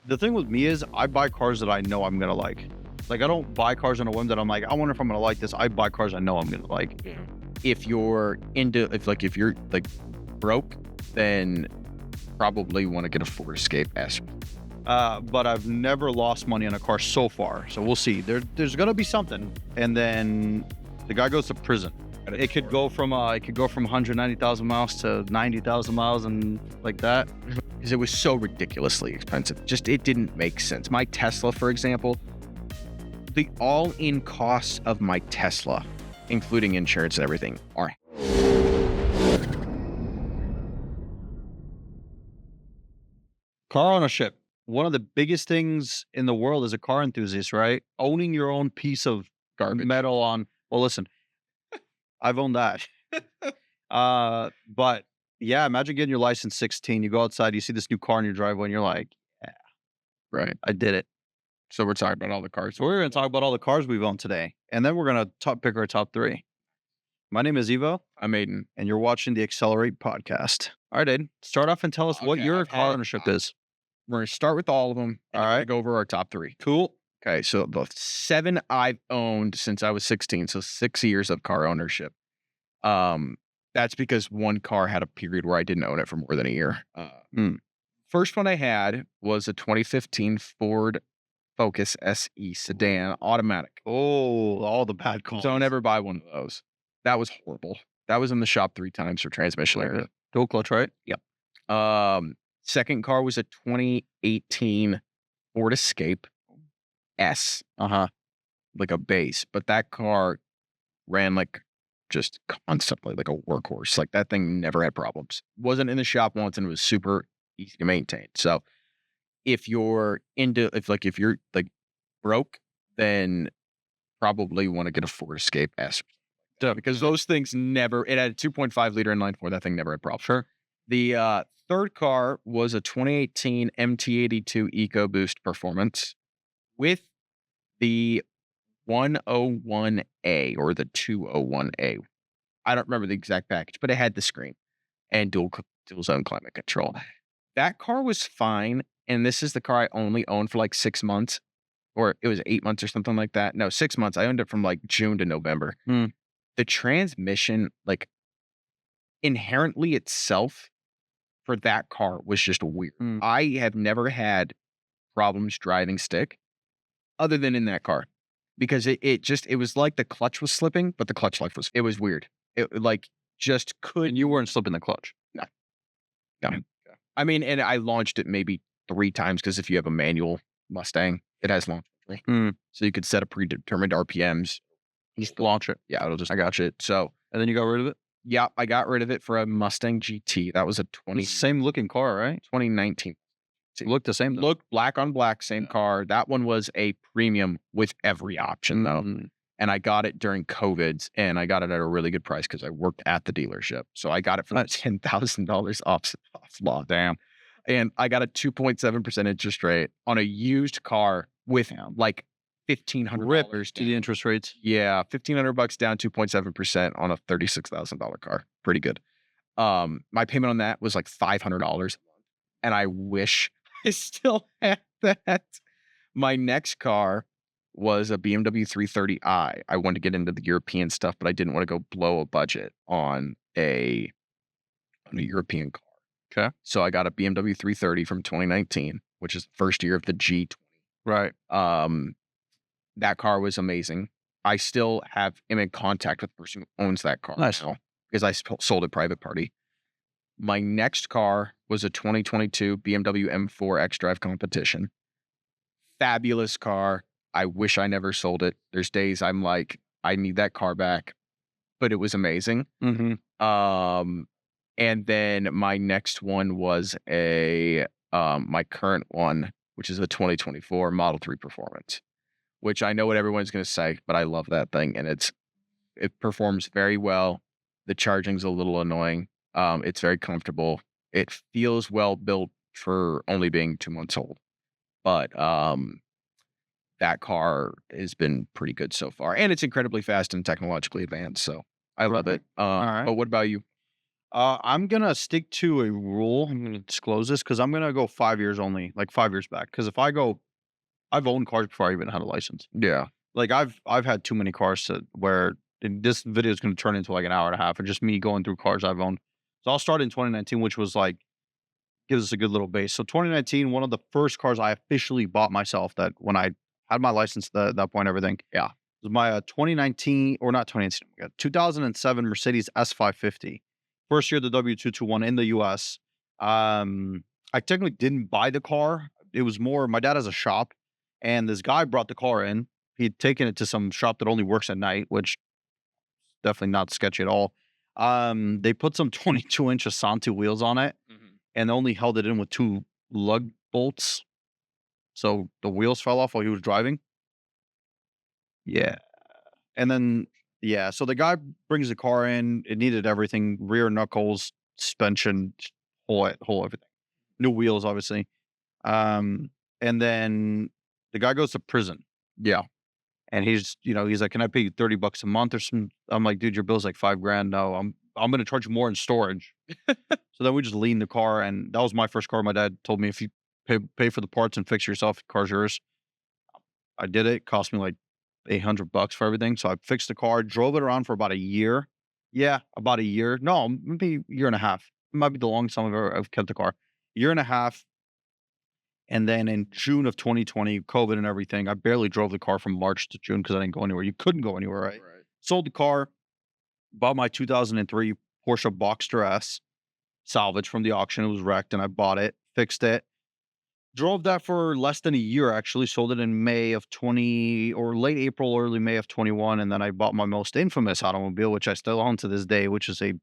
The thing with me is I buy cars that I know I'm gonna like. Like I don't buy cars on a whim that I'm like, I wonder if I'm gonna like this. I buy cars I know I'm gonna like. Yeah. If you're broke, then probably want to get a Ford Escape S. But I've never lost money on a car so far. So we'll see. There's gonna be something, and then the guy goes to prison. It could go from 190,000 miles to 90,000 miles and like that. Because it was so ridiculously expensive. Just it didn't make sense. My Tesla, for example, the all-in costs of my Tesla, including insurance and everything, are Car ownership. One of the biggest things in the world as a car enthusiast, right? Owning your own piece of garbage. metal on. Well, listen, I've owned that. But yeah, imagine getting your license 16. You go outside, you see this new car in your driveway, and you're like, yeah, Right. I did it. So we're talking about all the cars. So we're going to talk about all the cars we've owned today, and then we're going to pick our top 3. My name is Ivo. I'm Aiden. And you're watching the Xcelerate Podcast. All right, Aiden, start off and tell us what your car ownership is. We're going to start with all of them. All right. Go over our top 3. Cool. Okay, so the 7 I've owned since I was 16, so 6 years of car ownership. That's because one car had a period where I didn't own it for more than a year. First one I had was a 2015 Ford Focus SE sedan automatic. Oh, all the bad calls. Don't ever buy one of those. That was horrible. That was in the shop 3 times for transmission error. Dual clutch, right? Yep. Second car was a 2018 Ford Escape S. Like a base. But that car ran like just constantly like a workhorse. Like that thing never had problems. Wasn't in the shop once and it was super easy to maintain. So if you're broke, then probably want to get a Ford Escape S. Because those things never, it had a 2.5 liter inline 4. That thing never had problems. Sure. The third car was a 2018 MT82 EcoBoost Performance with the 101A or the 201A. I don't remember the exact package, but it had the screen and dual zone climate control. That car was fine. And this is the car I only owned for like 6 months, or it was 8 months or something like that. No, 6 months. I owned it from like June to November. The transmission, like inherently itself for that car was just weird. I have never had problems driving stick other than in that car because it was like the clutch was slipping, but the clutch life it was weird. It like just couldn't. And you weren't slipping the clutch. No. I mean, and I launched it maybe 3 times because if you have a manual Mustang, it has launch control. So you could set a predetermined RPMs. Just launch it. Yeah, it'll just launch it. So, and then you got rid of it? Yeah, I got rid of it for a Mustang GT. That was a same looking car, right? 2019. It looked the same though. Looked black on black, same car. That one was a premium with every option though. And I got it during COVID, and I got it at a really good price because I worked at the dealership. So I got it for $10,000 off lot. Damn. And I got a 2.7% interest rate on a used car with like $1,500 to the interest rates. Yeah, $1,500 down, 2.7% on a $36,000 car. Pretty good. My payment on that was like $500, and I wish I still had that. My next car was a BMW 330i. I wanted to get into the European stuff, but I didn't want to go blow a budget on a European car. Okay. So I got a BMW 330 from 2019, which is the first year of the G20. Right. That car was amazing. I still am in contact with the person who owns that car now because I sold it private party. My next car was a 2022 BMW M4 X-Drive Competition. Fabulous car. I wish I never sold it. There's days I'm like, I need that car back, but it was amazing. And then my next one was my current one, which is a 2024 Model 3 Performance, which I know what everyone's going to say, but I love that thing. And it performs very well. The charging's a little annoying. It's very comfortable. It feels well built for only being 2 months old. But that car has been pretty good so far. And it's incredibly fast and technologically advanced. So I love it. All right. But what about you? I'm gonna stick to a rule. I'm gonna disclose this because I'm gonna go 5 years only, like 5 years back. Because if I go, I've owned cars before I even had a license. Yeah. Like I've had too many cars to where this video is gonna turn into like an hour and a half of just me going through cars I've owned. So I'll start in 2019, which was like gives us a good little base. So 2019, one of the first cars I officially bought myself that when I had my license that point, everything. Yeah. Was my 2019 or not 2019, oh my God, 2007 Mercedes S550. First year of the W221 in the US. I technically didn't buy the car. It was more my dad has a shop and this guy brought the car in. He'd taken it to some shop that only works at night, which definitely not sketchy at all. They put some 22-inch Asante wheels on it and only held it in with two lug bolts. So the wheels fell off while he was driving. Yeah. And then, yeah, so the guy brings the car in. It needed everything: rear knuckles, suspension, whole everything. New wheels, obviously. And then the guy goes to prison. Yeah. And he's like, "Can I pay you $30 a month or some?" I'm like, "Dude, your bill's like $5,000. No, I'm gonna charge you more in storage." So then we just leaned the car, and that was my first car. My dad told me if you pay for the parts and fix it yourself, the car's yours. I did it. Cost me like $800 for everything. So I fixed the car, drove it around for about a year. Yeah, about a year. No, maybe a year and a half. It might be the longest time I've kept the car. Year and a half. And then in June of 2020, COVID and everything, I barely drove the car from March to June because I didn't go anywhere. You couldn't go anywhere, right? Right. Sold the car, bought my 2003 Porsche Boxster S salvage from the auction. It was wrecked and I bought it, fixed it. Drove that for less than a year, actually. Sold it in May of 20 or late April, early May of 21. And then I bought my most infamous automobile, which I still own to this day, which is a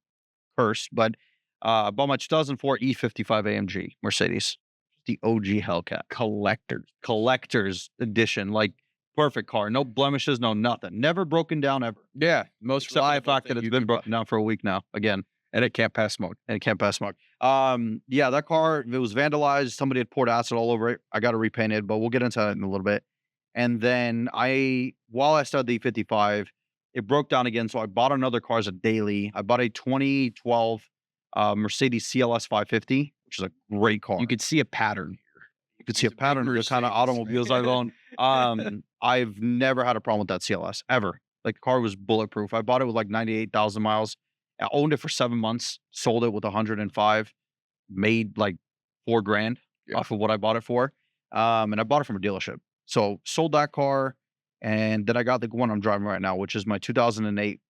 curse. But I bought my 2004 E55 AMG Mercedes, the OG Hellcat. Collector's edition. Like, perfect car. No blemishes, no nothing. Never broken down ever. Yeah. Most Except for the reliable fact that thing it's you been can broken buy. down for a week now, again. And it can't pass smoke. And it can't pass smoke. Yeah, that car, it was vandalized. Somebody had poured acid all over it. I got it repainted, but we'll get into that in a little bit. And then while I started the E55, it broke down again. So I bought another car as a daily. I bought a 2012 Mercedes CLS 550, which is a great car. You could see a pattern here. You could see a These are big pattern of the kind of Mercedes, automobiles man. I've owned. I've never had a problem with that CLS ever. Like, the car was bulletproof. I bought it with like 98,000 miles. I owned it for 7 months, sold it with 105, made like $4,000 Yeah. off of what I bought it for. And I bought it from a dealership. So sold that car, and then I got the one I'm driving right now, which is my 2008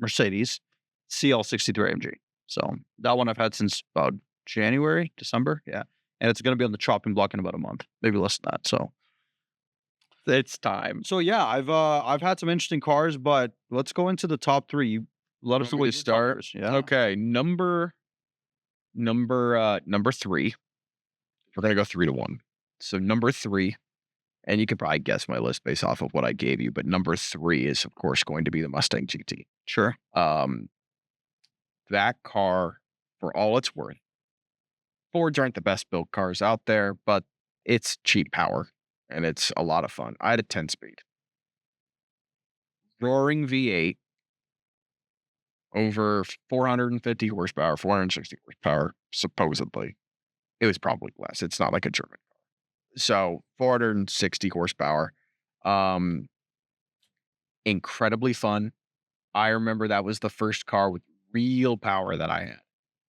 Mercedes CL63 AMG. So that one I've had since about January, December. Yeah. And it's going to be on the chopping block in about a month, maybe less than that. So It's time. So yeah, I've had some interesting cars, but let's go into the top three. You let us know Want me what to your top start? is. Yeah. Okay. Number 3. We're gonna go 3-1. So number 3, and you could probably guess my list based off of what I gave you, but number 3 is of course going to be the Mustang GT. Sure. That car, for all it's worth, Fords aren't the best built cars out there, but it's cheap power and it's a lot of fun. I had a 10-speed. Roaring V8, over 450 horsepower, 460 horsepower, supposedly. It was probably less. It's not like a German car. So 460 horsepower. Incredibly fun. I remember that was the first car with real power that I had.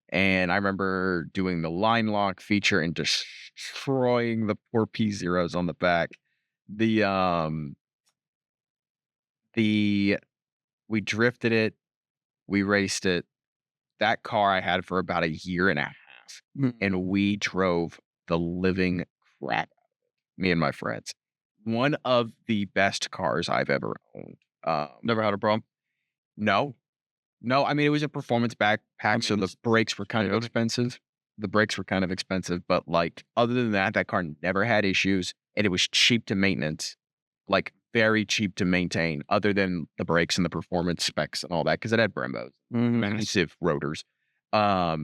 And I remember doing the line lock feature and destroying the poor P0s on the back. We drifted it, we raced it. That car I had for about a year and a half, and we drove the living crap out of it, me and my friends. One of the best cars I've ever owned. Never had a problem. No, I mean, it was a performance backpack, so the brakes were kind of expensive. But like, other than that, that car never had issues, and it was cheap to maintenance, like very cheap to maintain, other than the brakes and the performance specs and all that, because it had Brembos, massive rotors. But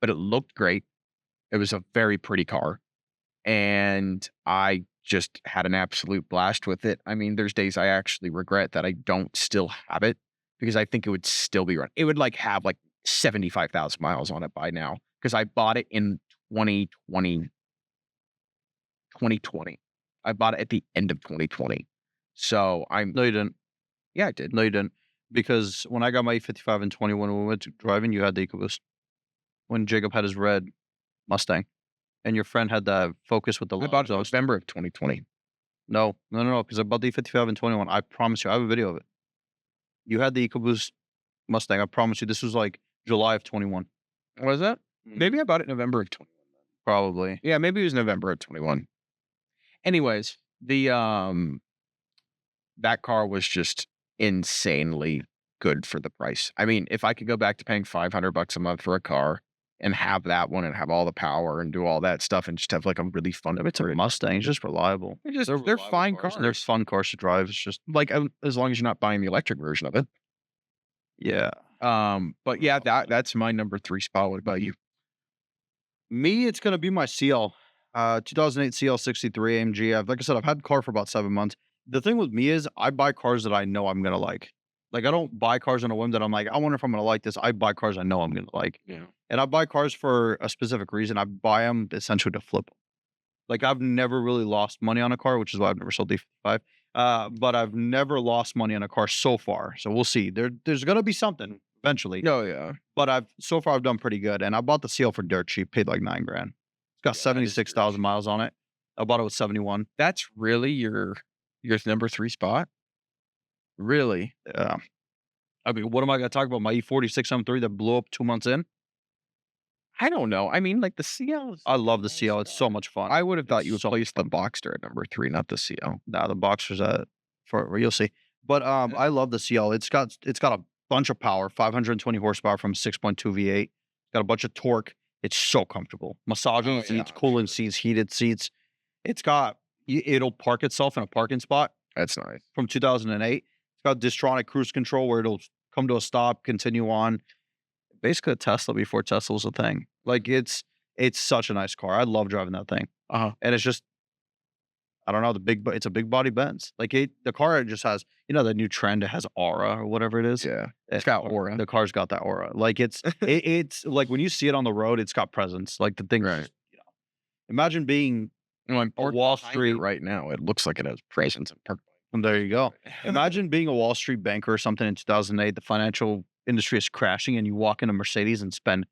it looked great. It was a very pretty car, and I just had an absolute blast with it. I mean, there's days I actually regret that I don't still have it, because I think it would still be running. It would like have like 75,000 miles on it by now because I bought it in 2020. I bought it at the end of 2020. So No, you didn't. yeah, I did. No, you didn't. Because when I got my E55 in 21, when we went to driving, you had the EcoBoost. When Jacob had his red Mustang, and your friend had the Focus with the I bought it in exhaust. November of 2020. No, because I bought the E55 in 21. I promise you, I have a video of it. You had the EcoBoost Mustang. I promise you, this was like July of 21. Was that? Maybe I bought it November of 21. Probably. Yeah, maybe it was November of 21. Anyways, that car was just insanely good for the price. I mean, if I could go back to paying $500 a month for a car and have that one and have all the power and do all that stuff and just have like a really fun. It's a Mustang. It's just reliable. They're fine cars. And they're fun cars to drive. It's just Like as long as you're not buying the electric version of it. yeah. But yeah, that's my number 3 spot. What about you? Me, it's gonna be my CL, 2008 CL63 AMG. Like I said, I've had the car for about 7 months. The thing with me is I buy cars that I know I'm gonna like. Like I don't buy cars on a whim that I'm like, I wonder if I'm gonna like this. I buy cars I know I'm gonna like, Yeah. and I buy cars for a specific reason. I buy them essentially to flip 'em. Like I've never really lost money on a car, which is why I've never sold the 55. But I've never lost money on a car so far. So we'll see. There's gonna be something eventually. Oh yeah. But I've done pretty good, and I bought the CL for dirt cheap, paid like $9,000. It's got Yeah, that is 76,000 miles on it. I bought it with 71. That's really your number 3 spot? Really? Yeah. I mean, what am I gonna talk about? My E46 M3 that blew up 2 months in? I don't know. I mean, like the CL. I love the CL. It's so much fun. I would have thought It's you would so place the Boxster at number 3, not the CL. Nah, the Boxer's for you'll see. But I love the CL. It's got a bunch of power, 520 horsepower from 6.2 V8. Got a bunch of torque. It's so comfortable. Massaging seats, cooling seats, heated seats. It'll park itself in a parking spot That's nice. from 2008. It's got Distronic cruise control where it'll come to a stop, continue on. Basically a Tesla before Tesla was a thing. Like it's such a nice car. I love driving that thing. And it's just, I don't know, it's a big body Benz. Like the car just has, the new trend, it has aura or whatever it is. Yeah. It's got aura. The car's got that aura. Like it's like when you see it on the road, it's got presence. Like the thing, Right. Imagine being I'm a Wall Street right now. It looks like it has presence and park. And there you go. Imagine being a Wall Street banker or something in 2008. The financial industry is crashing, and you walk in a Mercedes and spend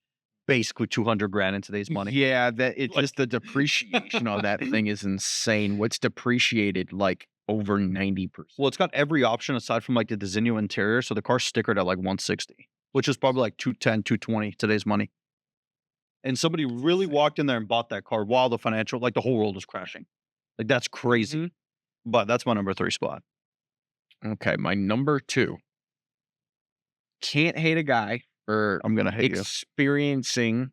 basically $200,000 in today's money. Yeah, it's just the depreciation on that thing is insane. What's depreciated like over 90%? Well, it's got every option aside from like the Designo interior. So the car's stickered at like 160, which is probably like 210, 220 today's money. And somebody really walked in there and bought that car while the whole world was crashing. Like that's crazy. Mm-hmm. But that's my number 3 spot. Okay, my number 2. Can't hate a guy for I'm gonna hate experiencing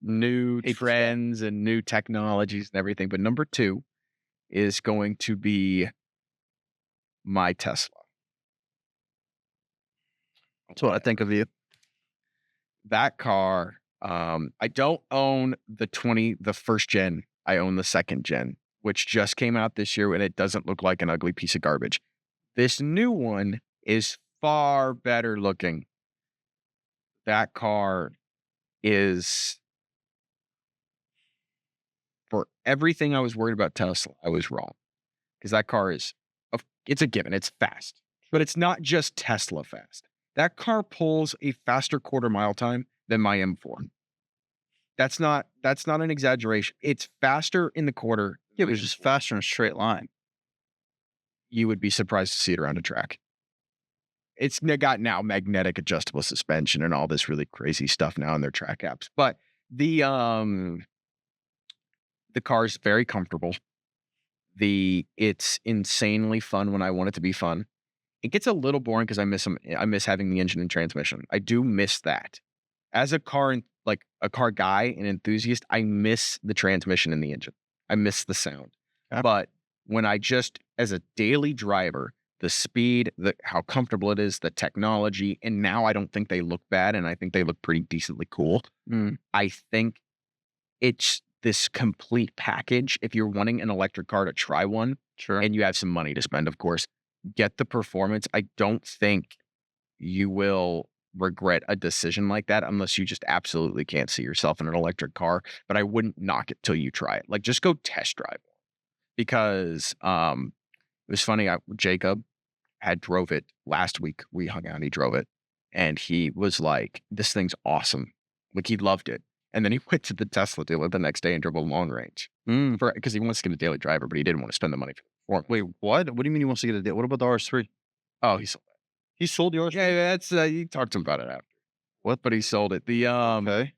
new Hate trends and new technologies and everything. But number 2 is going to be my Tesla. That's what I think of you. That car, I don't own the first gen. I own the second gen, which just came out this year, and it doesn't look like an ugly piece of garbage. This new one is far better looking. That car is, for everything I was worried about Tesla, I was wrong. Because that car it's a given. It's fast. But it's not just Tesla fast. That car pulls a faster quarter mile time than my M4. That's not an exaggeration. It's faster in the quarter. Yeah, but it's just faster in a straight line. You would be surprised to see it around a track. It's got now magnetic adjustable suspension and all this really crazy stuff now in their track apps. But the car is very comfortable. It's insanely fun when I want it to be fun. It gets a little boring because I miss having the engine and transmission. I do miss that. As a car guy, an enthusiast, I miss the transmission and the engine. I miss the sound. Yeah. But when as a daily driver, the speed, how comfortable it is, the technology, and now I don't think they look bad, and I think they look pretty decently cool. I think it's this complete package. If you're wanting an electric car to try one, Sure. and you have some money to spend, of course, get the performance. I don't think you will regret a decision like that unless you just absolutely can't see yourself in an electric car. But I wouldn't knock it till you try it. Like, just go test drive one. Because it was funny. Jacob had drove it last week. We hung out. He drove it, and he was like, "This thing's awesome." Like, he loved it. And then he went to the Tesla dealer the next day and drove a long range because he wants to get a daily driver, but he didn't want to spend the money for it. Wait, what? What do you mean he wants to get a deal? What about the RS3? Oh, he sold it. He sold the RS3? Yeah, that's you talked to him about it after. What? But he sold it. Okay.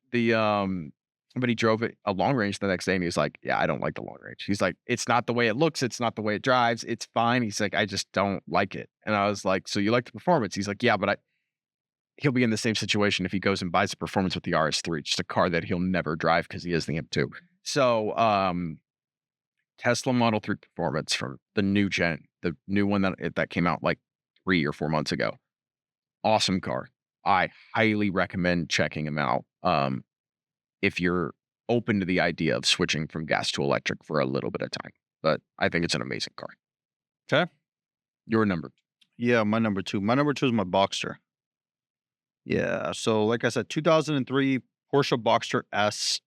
But he drove it a long range the next day, and he was like, "Yeah, I don't like the long range." He's like, "It's not the way it looks. It's not the way it drives. It's fine." He's like, "I just don't like it." And I was like, "So you like the performance?" He's like, "Yeah, but he'll be in the same situation if he goes and buys the performance with the RS3, just a car that he'll never drive because he is the M2." So, Tesla Model 3 Performance from the new gen, the new one that came out like 3 or 4 months ago. Awesome car. I highly recommend checking him out. If you're open to the idea of switching from gas to electric for a little bit of time. But I think it's an amazing car. Okay. Your number. Yeah, my number two. My number two is my Boxster. Yeah. So, like I said, 2003 Porsche Boxster S.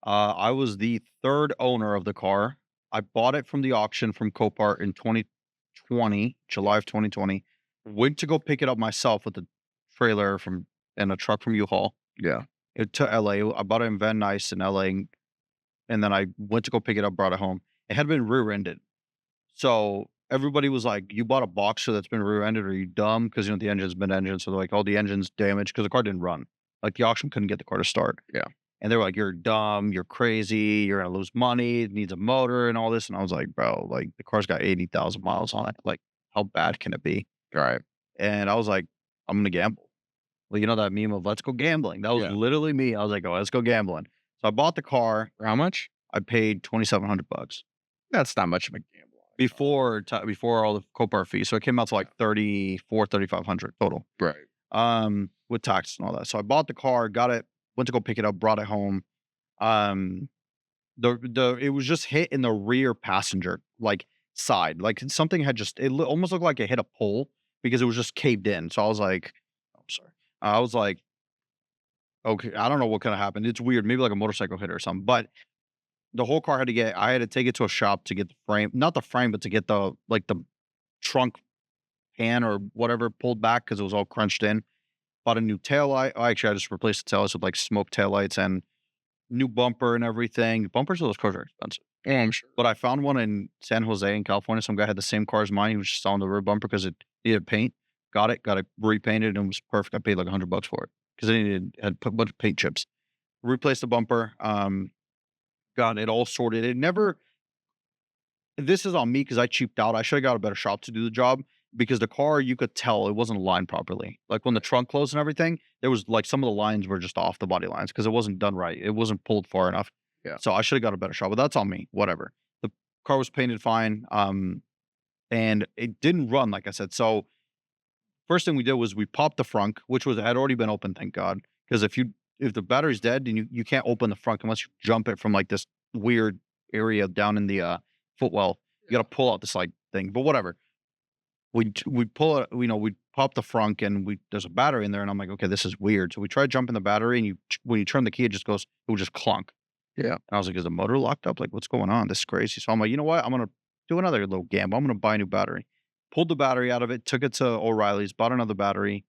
I was the third owner of the car. I bought it from the auction from Copart in 2020, July of 2020. Went to go pick it up myself with a trailer and a truck from U-Haul. Yeah. To LA. I bought it in Van Nuys in LA, and then I went to go pick it up, brought it home. It had been rear-ended. So everybody was like, "You bought a Boxster that's been rear-ended? Are you dumb?" Because the engine's been engine. So they're like, "Oh, the engine's damaged," because the car didn't run. Like, the auction couldn't get the car to start. Yeah. And they were like, "You're dumb. You're crazy. You're gonna lose money. It needs a motor and all this." And I was like, "Bro, like, the car's got 80,000 miles on it. Like, how bad can it be?" All right. And I was like, "I'm gonna gamble." Well, you know that meme of "Let's go gambling." That was Yeah. literally me. I was like, "Oh, let's go gambling." So I bought the car. For how much? I paid $2,700 That's not much of a gamble. before all the Copart fees. So it came out to like 3,500 total. Right. With tax and all that. So I bought the car, got it, went to go pick it up, brought it home. Um, it was just hit in the rear passenger like side. Like something had just almost looked like it hit a pole because it was just caved in. So I was like, I'm sorry. I was like, okay, I don't know what could have happened. It's weird. Maybe like a motorcycle hit or something. But the whole car I had to take it to a shop to get the frame, not the frame, but to get the trunk pan or whatever pulled back because it was all crunched in. Bought a new taillight. Oh, actually, I just replaced the taillights with like smoke taillights and new bumper and everything. Bumpers of those cars are expensive. Oh, I'm sure. But I found one in San Jose in California. Some guy had the same car as mine. He was just selling the rear bumper because it needed paint. Got it repainted, and it was perfect. I paid like $100 for it because it had put a bunch of paint chips. Replaced the bumper. Got it all sorted. It never. This is on me because I cheaped out. I should have got a better shop to do the job because the car, you could tell it wasn't aligned properly. Like when the trunk closed and everything, there was like some of the lines were just off the body lines because it wasn't done right. It wasn't pulled far enough. Yeah. So I should have got a better shop, but that's on me. Whatever. The car was painted fine. And it didn't run, like I said. So first thing we did was we popped the frunk, which had already been open, thank God. Because if the battery's dead, then you can't open the frunk unless you jump it from like this weird area down in the footwell. You got to pull out this like thing, but whatever. We pull it, we pop the frunk and there's a battery in there, and I'm like, okay, this is weird. So we tried jumping the battery, and when you turn the key, it would just clunk. Yeah. And I was like, is the motor locked up? Like, what's going on? This is crazy. So I'm like, you know what? I'm gonna do another little gamble. I'm gonna buy a new battery. Pulled the battery out of it, took it to O'Reilly's, bought another battery,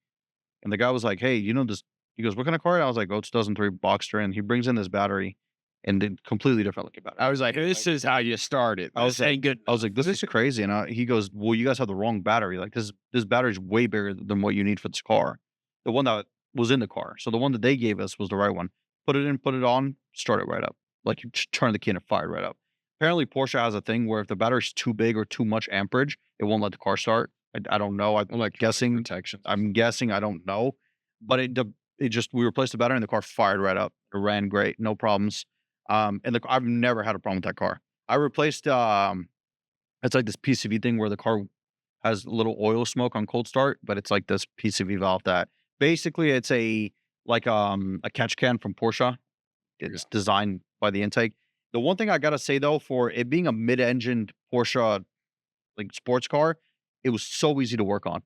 and the guy was like, hey, this? He goes, what kind of car? I was like, oh, it's 2003 Boxster, and he brings in this battery. And then completely different looking battery. I was like, this is how you started. I was like, this is crazy. And he goes, well, you guys have the wrong battery. Like this battery is way bigger than what you need for this car. The one that was in the car. So the one that they gave us was the right one. Put it in, put it on, start it right up. Like you just turn the key and it fired right up. Apparently Porsche has a thing where if the battery's too big or too much amperage, it won't let the car start. I don't know. I'm like guessing. Protection. I'm guessing. I don't know. But we replaced the battery and the car fired right up. It ran great. No problems. And I've never had a problem with that car. I replaced, it's like this PCV thing where the car has a little oil smoke on cold start, but it's like this PCV valve that basically it's a catch can from Porsche. It's designed by the intake. The one thing I gotta say though, for it being a mid-engined Porsche like sports car, it was so easy to work on.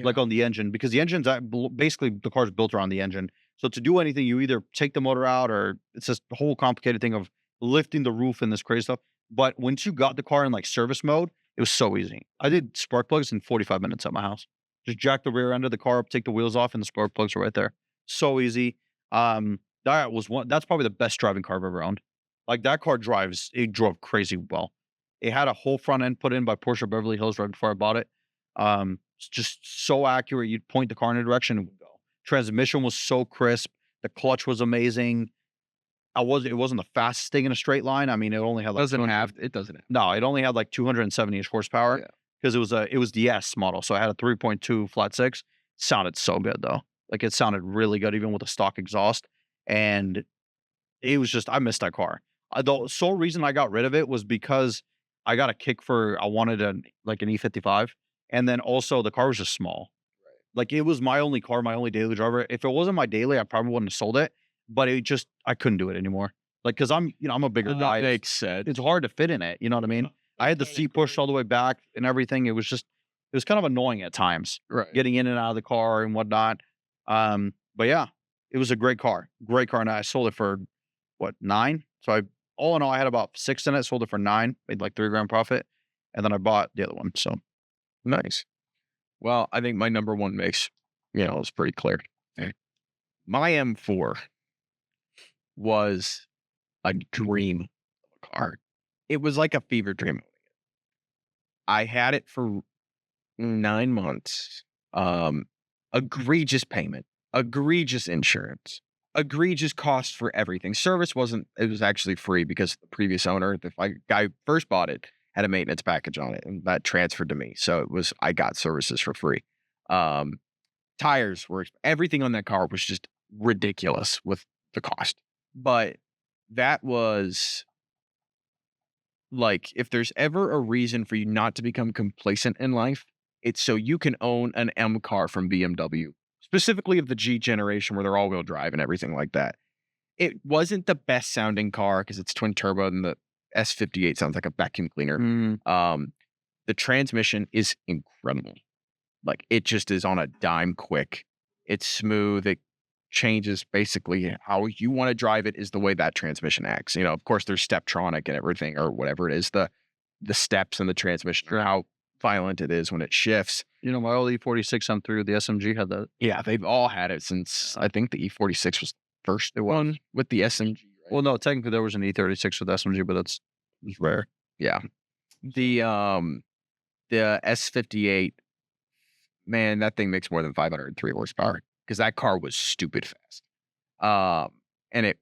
like on the engine, because the engine's basically the car's built around the engine. So to do anything, you either take the motor out, or it's this whole complicated thing of lifting the roof and this crazy stuff. But once you got the car in like service mode, it was so easy. I did spark plugs in 45 minutes at my house. Just jack the rear end of the car up, take the wheels off, and the spark plugs are right there. So easy. That's probably the best driving car I've ever owned. Like that car it drove crazy well. It had a whole front end put in by Porsche Beverly Hills right before I bought it. It's just so accurate. You'd point the car in a direction, it would go. Transmission was so crisp. The clutch was amazing. It wasn't the fastest thing in a straight line. I mean, it only had like It doesn't have. no, it only had like 270-ish horsepower Yeah. because it was the S model. So I had a 3.2 flat six. Sounded so good though. Like it sounded really good even with a stock exhaust. And it was just I missed that car. The sole reason I got rid of it was because I got a kick for I wanted an E55, and then also the car was just small. Like it was my only car, my only daily driver. If it wasn't my daily, I probably wouldn't have sold it. But I couldn't do it anymore. Like because I'm a bigger guy. Makes sense. It's hard to fit in it. You know what I mean? I had the seat pushed all the way back and everything. It was kind of annoying at times, Right. getting in and out of the car and whatnot. But yeah, it was a great car, and I sold it for what, 9? So all in all, I had about 6 in it. Sold it for 9, made like $3,000 profit, and then I bought the other one. So Nice. Well, I think my number one mix, is pretty clear. My M4 was a dream of a car. It was like a fever dream. I had it for 9 months. Egregious payment, egregious insurance, egregious cost for everything. It was actually free because the previous owner, the guy first bought it, had a maintenance package on it, and that transferred to me. So I got services for free. Tires everything on that car was just ridiculous with the cost. But that was like, if there's ever a reason for you not to become complacent in life, it's so you can own an M car from BMW, specifically of the G generation where they're all-wheel drive and everything like that. It wasn't the best sounding car because it's twin turbo and the S58 sounds like a vacuum cleaner. The transmission is incredible. Like it just is on a dime quick. It's smooth. It changes basically how you want to drive it is the way that transmission acts. Of course there's Steptronic and everything or whatever it is, the steps in the transmission or how violent it is when it shifts. my old E46 M3, the SMG had that. Yeah, they've all had it since I think the E46 was first one with the SMG. Right? Well, no, technically there was an E36 with SMG, but it's rare. Yeah. The S58, man, that thing makes more than 503 horsepower because that car was stupid fast. And it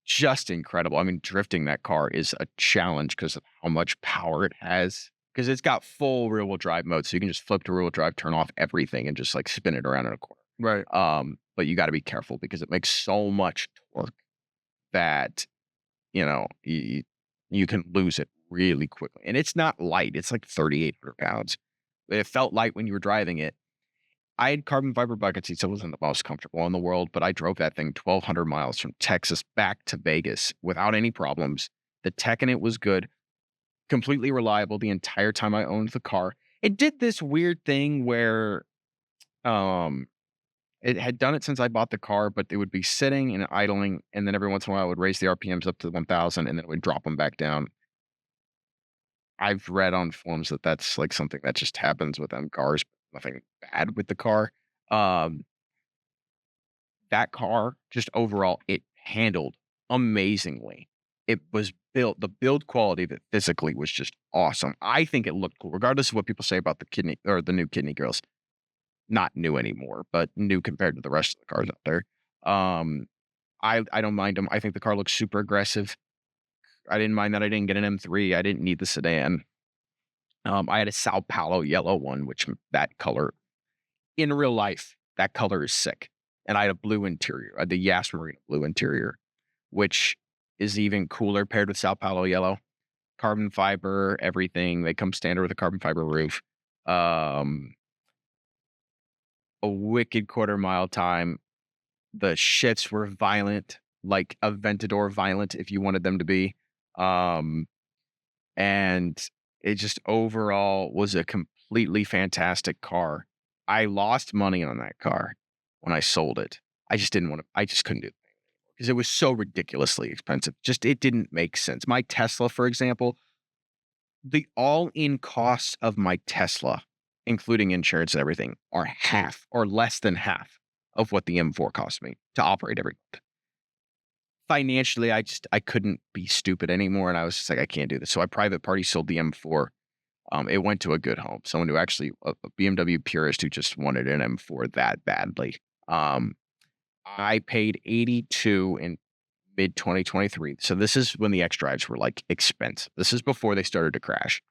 just incredible. I mean, drifting that car is a challenge because of how much power it has. Because it's got full rear-wheel drive mode, so you can just flip to rear-wheel drive, turn off everything, and just like spin it around in a corner. Right. But you got to be careful because it makes so much torque that you can lose it really quickly. And it's not light; it's like 3,800 pounds. But it felt light when you were driving it. I had carbon fiber bucket seats. It wasn't the most comfortable in the world, but I drove that thing 1,200 miles from Texas back to Vegas without any problems. The tech in it was good. Completely reliable the entire time I owned the car. It did this weird thing where it had done it since I bought the car, but it would be sitting and idling, and then every once in a while it would raise the RPMs up to 1,000 and then it would drop them back down. I've read on forums that that's like something that just happens with them cars, nothing bad with the car. That car, just overall, it handled amazingly. It was built, the build quality of it physically was just awesome. I think it looked cool, regardless of what people say about the kidney or the new kidney grills. Not new anymore, but new compared to the rest of the cars out there. I don't mind them. I think the car looks super aggressive. I didn't mind that I didn't get an M3. I didn't need the sedan. I had a Sao Paulo yellow one, which that color, in real life, that color is sick. And I had a blue interior, the Yas Marina blue interior, which is even cooler paired with Sao Paulo yellow. Carbon fiber, everything. They come standard with a carbon fiber roof. A wicked quarter-mile time. The shifts were violent, like Aventador violent if you wanted them to be. And it just overall was a completely fantastic car. I lost money on that car when I sold it. I just couldn't do it because it was so ridiculously expensive. Just it didn't make sense. My Tesla, for example, the all-in cost of my Tesla, including insurance and everything, are half or less than half of what the M4 cost me to operate every month. Financially, I couldn't be stupid anymore, and I was just like, I can't do this. So I private party sold the M4. It went to a good home, someone who actually a BMW purist who just wanted an M4 that badly. I paid 82 in mid 2023. So this is when the X drives were like expensive. This is before they started to crash.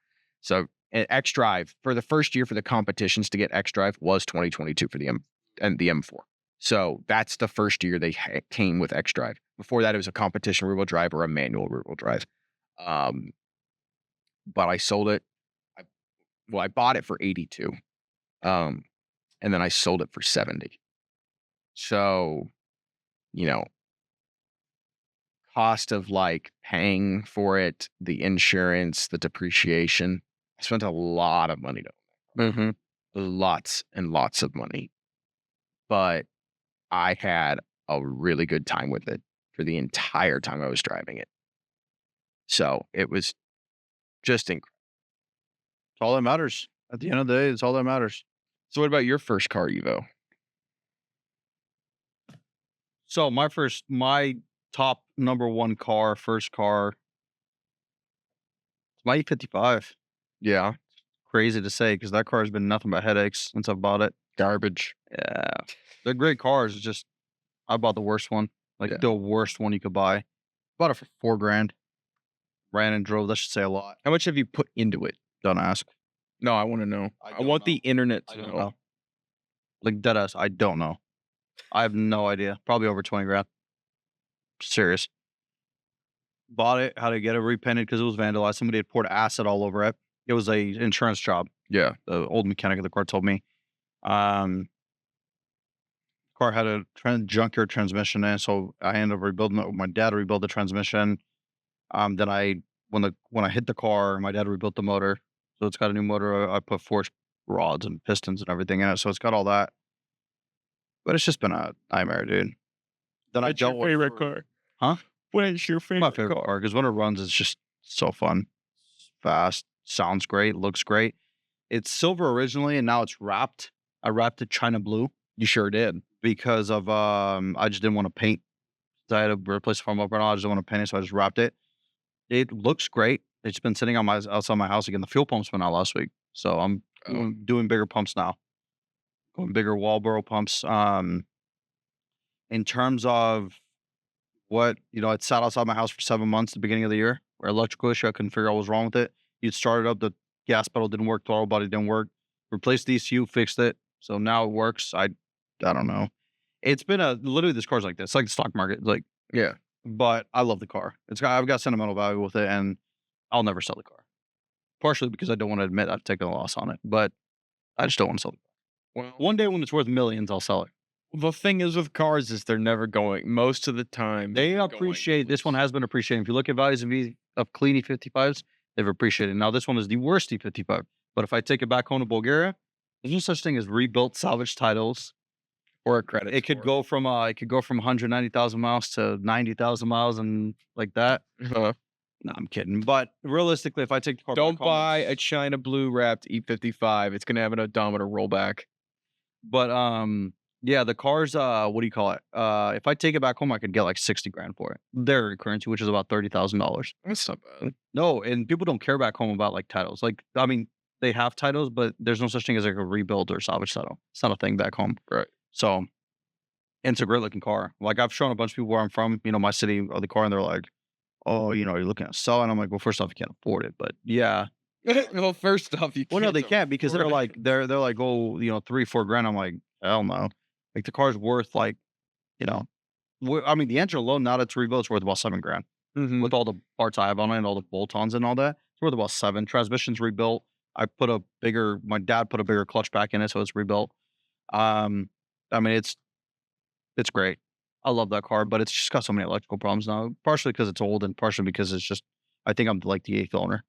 So X drive for the first year for the competitions to get X drive was 2022 for the M4. So that's the first year they came with X drive. Before that, it was a competition rear wheel drive or a manual rear wheel drive. But I sold it. I bought it for 82. And then I sold it for 70. So, you know, cost of like paying for it, the insurance, the depreciation. I spent a lot of money lots and lots of money, but I had a really good time with it for the entire time I was driving it. So it was just incredible. It's all that matters. At the end of the day, it's all that matters. So what about your first car, Evo? So my top number one car, first car, it's my E55. Yeah. Crazy to say because that car has been nothing but headaches since I bought it. Garbage. Yeah, they're great cars. It's just I bought the worst one, like Yeah. the worst one you could buy. Bought it for $4,000. Ran and drove. That should say a lot. How much have you put into it? Don't ask. No, I want to know. I I don't want know. the internet I to don't know. know. Like dead ass. I don't know. I have no idea. Probably over $20,000. Serious. Bought it. How to get it repainted because it was vandalized. Somebody had poured acid all over it. It was a insurance job. Yeah. The old mechanic of the car told me. Car had a junkyard transmission in, so I ended up rebuilding it. My dad rebuilt the transmission. Then when I hit the car, my dad rebuilt the motor. So it's got a new motor. I put forged rods and pistons and everything in it. So it's got all that. But it's just been a nightmare, dude. Then I dealt with car? Huh? What is your favorite, my favorite car because when it runs, it's just so fun, fast, sounds great, looks great. It's silver originally, and now it's wrapped. I wrapped it China blue You sure did. because of I just didn't want to paint. So I had to replace the foam up and all. I just didn't want to paint it, so I just wrapped it. It looks great. It's been sitting on outside my house again. The fuel pump's been out last week, so I'm doing bigger pumps now, going bigger Walboro pumps. In terms of what it sat outside my house for 7 months at the beginning of the year. Where electrical issue, I couldn't figure out what was wrong with it. You'd started up, the gas pedal didn't work, throttle body didn't work. Replaced the ECU, fixed it, so now it works. I don't know. It's been literally this car's like this, like the stock market, like. Yeah. But I love the car. I've got sentimental value with it, and I'll never sell the car. Partially because I don't want to admit I've taken a loss on it, but I just don't want to sell it. Well, One day when it's worth millions, I'll sell it. the thing is with cars is they're never going. Most of the time, They they're going appreciate. This one loose. has been appreciating. If you look at values of clean E55s, they've appreciated. Now this one is the worst E55. But if I take it back home to Bulgaria, there's no such thing as rebuilt salvage titles. or a credit. It could go from 190,000 miles to 90,000 miles and like that. Uh, No, I'm kidding. But realistically, if I take the car don't back home, buy a China blue wrapped E55. It's gonna have an odometer rollback. But yeah, the car's what do you call it? If I take it back home, I could get like $60,000 for it. Their currency, which is about $30,000. That's not bad. No, and people don't care back home about like titles. Like, I mean, they have titles, but there's no such thing as like a rebuild or salvage title. It's not a thing back home. Right. So, and it's a great looking car. Like I've shown a bunch of people where I'm from, my city, the car, and they're like, "Oh, you're looking at selling." I'm like, "Well, first off, you can't afford it, but yeah." Well, first off, you. Well, no, they can't can't because they're afford like it. they're like, "Oh, $3-4 grand." I'm like, hell no. Like the car's worth like, I mean, the engine alone now that's rebuilt, it's worth about $7,000 Mhm. with all the parts I have on it and all the bolt-ons and all that. It's worth about 7. Transmission's rebuilt. My dad put a bigger clutch back in it, so it's rebuilt. I mean, it's great. I love that car, but it's just got so many electrical problems now. Partially because it's old, and partially because it's just I think I'm like the 8th owner.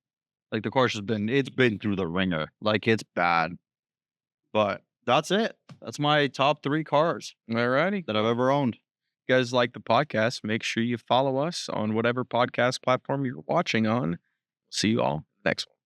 Like the car's it's been through the ringer. Like it's bad, but That's it. That's my top 3 cars Alrighty. that I've ever owned. You guys like the podcast, make sure you follow us on whatever podcast platform you're watching on. See you all next one.